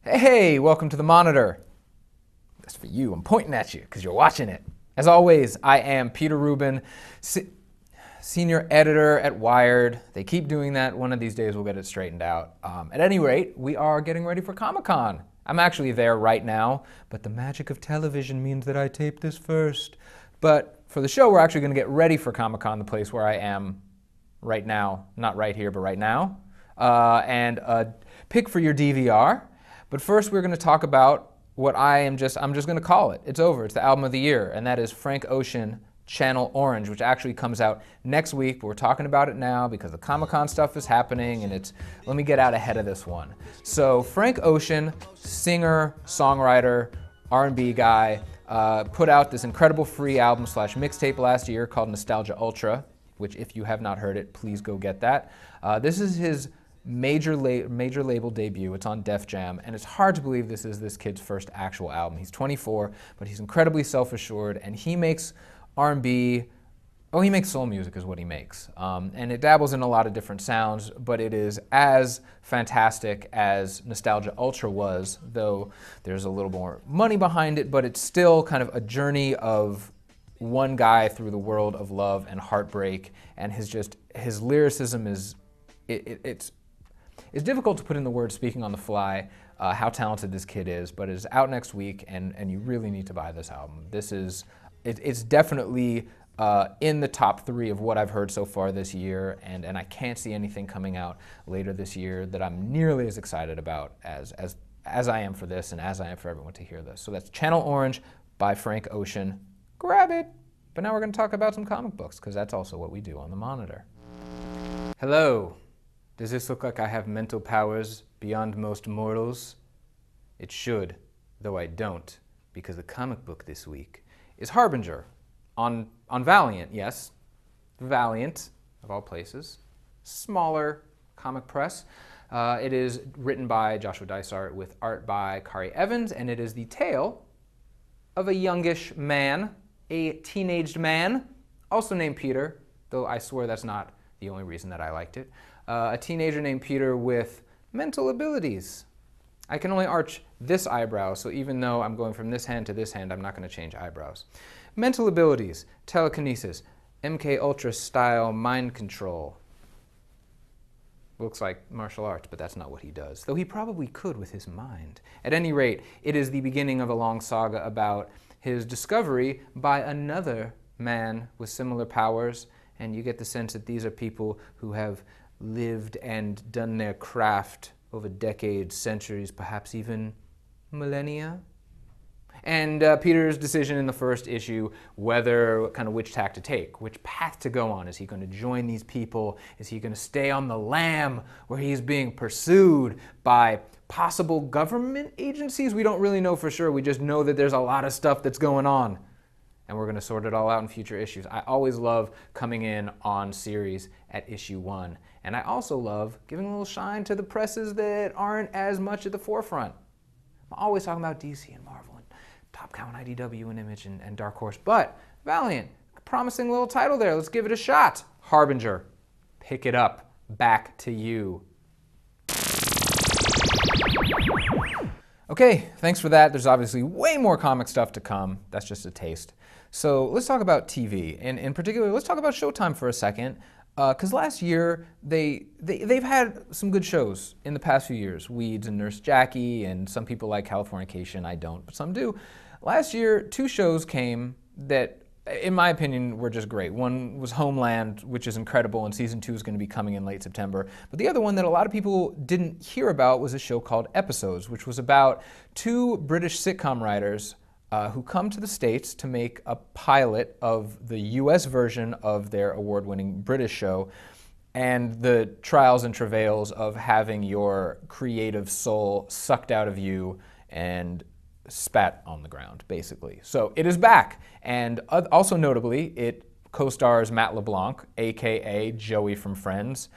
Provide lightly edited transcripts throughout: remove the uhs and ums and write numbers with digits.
Hey, welcome to the monitor. That's for you. I'm pointing at you because you're watching it. As always, I am Peter Rubin, senior editor at Wired. They keep doing that. One of these days we'll get it straightened out. At any rate, we are getting ready for Comic-Con. I'm actually there right now, but the magic of television means that I tape this first. But for the show, we're actually going to get ready for Comic-Con, the place where I am right now. Not right here, but right now. And a pick for your DVR. But first, we're going to talk about what I'm just going to call it. It's over. It's the album of the year, and that is Frank Ocean, Channel Orange, which actually comes out next week, but we're talking about it now because the Comic-Con stuff is happening, and let me get out ahead of this one. So Frank Ocean, singer, songwriter, R&B guy, put out this incredible free album / mixtape last year called Nostalgia Ultra, which if you have not heard it, please go get that. This is his major label debut. It's on Def Jam, and it's hard to believe this is this kid's first actual album. He's 24, but he's incredibly self-assured, and he makes R&B, he makes soul music is what he makes. And it dabbles in a lot of different sounds, but it is as fantastic as Nostalgia Ultra was, though there's a little more money behind it, but it's still kind of a journey of one guy through the world of love and heartbreak, and his lyricism is, it's difficult to put in the words speaking on the fly how talented this kid is, but it's out next week, and you really need to buy this album. It's definitely in the top 3 of what I've heard so far this year, and I can't see anything coming out later this year that I'm nearly as excited about as I am for this and as I am for everyone to hear this. So that's Channel Orange by Frank Ocean. Grab it! But now we're going to talk about some comic books, because that's also what we do on the monitor. Hello. Does this look like I have mental powers beyond most mortals? It should, though I don't, because the comic book this week is Harbinger on Valiant, yes. Valiant, of all places. Smaller comic press. It is written by Joshua Dysart with art by Kari Evans, and it is the tale of a youngish man, a teenaged man, also named Peter, though I swear that's not the only reason that I liked it. A teenager named Peter with mental abilities. I can only arch this eyebrow, so even though I'm going from this hand to this hand, I'm not going to change eyebrows. Mental abilities, telekinesis, MK Ultra style mind control. Looks like martial arts, but that's not what he does, though he probably could with his mind. At any rate, it is the beginning of a long saga about his discovery by another man with similar powers, and you get the sense that these are people who have lived and done their craft over decades, centuries, perhaps even millennia. And Peter's decision in the first issue, which tack to take, which path to go on. Is he going to join these people? Is he going to stay on the lam where he's being pursued by possible government agencies? We don't really know for sure. We just know that there's a lot of stuff that's going on. And we're going to sort it all out in future issues. I always love coming in on series at issue 1. And I also love giving a little shine to the presses that aren't as much at the forefront. I'm always talking about DC and Marvel and Top Cow and IDW and Image and Dark Horse. But Valiant, promising little title there. Let's give it a shot. Harbinger, pick it up. Back to you. Okay, thanks for that. There's obviously way more comic stuff to come. That's just a taste. So let's talk about TV, and in particular, let's talk about Showtime for a second, because last year they've had some good shows in the past few years. Weeds and Nurse Jackie, and some people like Californication. I don't, but some do. Last year, 2 shows came that, in my opinion, were just great. One was Homeland, which is incredible, and season 2 is going to be coming in late September. But the other one that a lot of people didn't hear about was a show called Episodes, which was about 2 British sitcom writers who come to the States to make a pilot of the US version of their award-winning British show, and the trials and travails of having your creative soul sucked out of you and spat on the ground, basically. So it is back, and also notably, it co-stars Matt LeBlanc, aka Joey from Friends,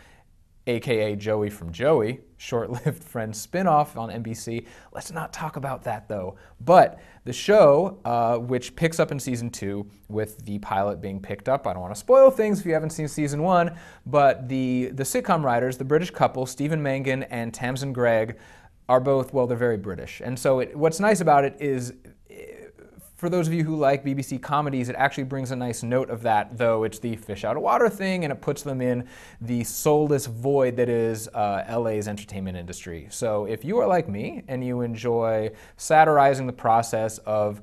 aka Joey from Joey, short-lived Friends spinoff on NBC. Let's not talk about that though. But the show, which picks up in season 2 with the pilot being picked up, I don't want to spoil things if you haven't seen season 1, but the sitcom writers, the British couple, Stephen Mangan and Tamsin Gregg, are both, well, they're very British. And so what's nice about it is, for those of you who like BBC comedies, it actually brings a nice note of that, though it's the fish out of water thing, and it puts them in the soulless void that is LA's entertainment industry. So if you are like me and you enjoy satirizing the process of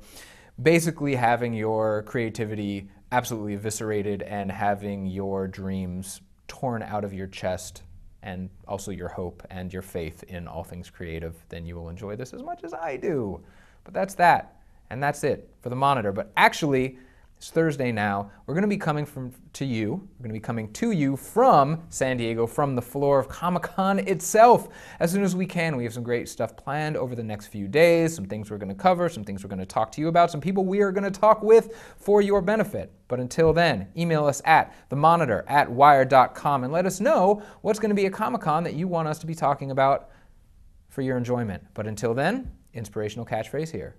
basically having your creativity absolutely eviscerated and having your dreams torn out of your chest, and also your hope and your faith in all things creative, then you will enjoy this as much as I do. But that's that. And that's it for the Monitor. But actually, it's Thursday now. We're going to be coming to you from San Diego, from the floor of Comic-Con itself, as soon as we can. We have some great stuff planned over the next few days, some things we're going to cover, some things we're going to talk to you about, some people we are going to talk with for your benefit. But until then, email us at themonitor@wired.com and let us know what's going to be a Comic-Con that you want us to be talking about for your enjoyment. But until then, inspirational catchphrase here.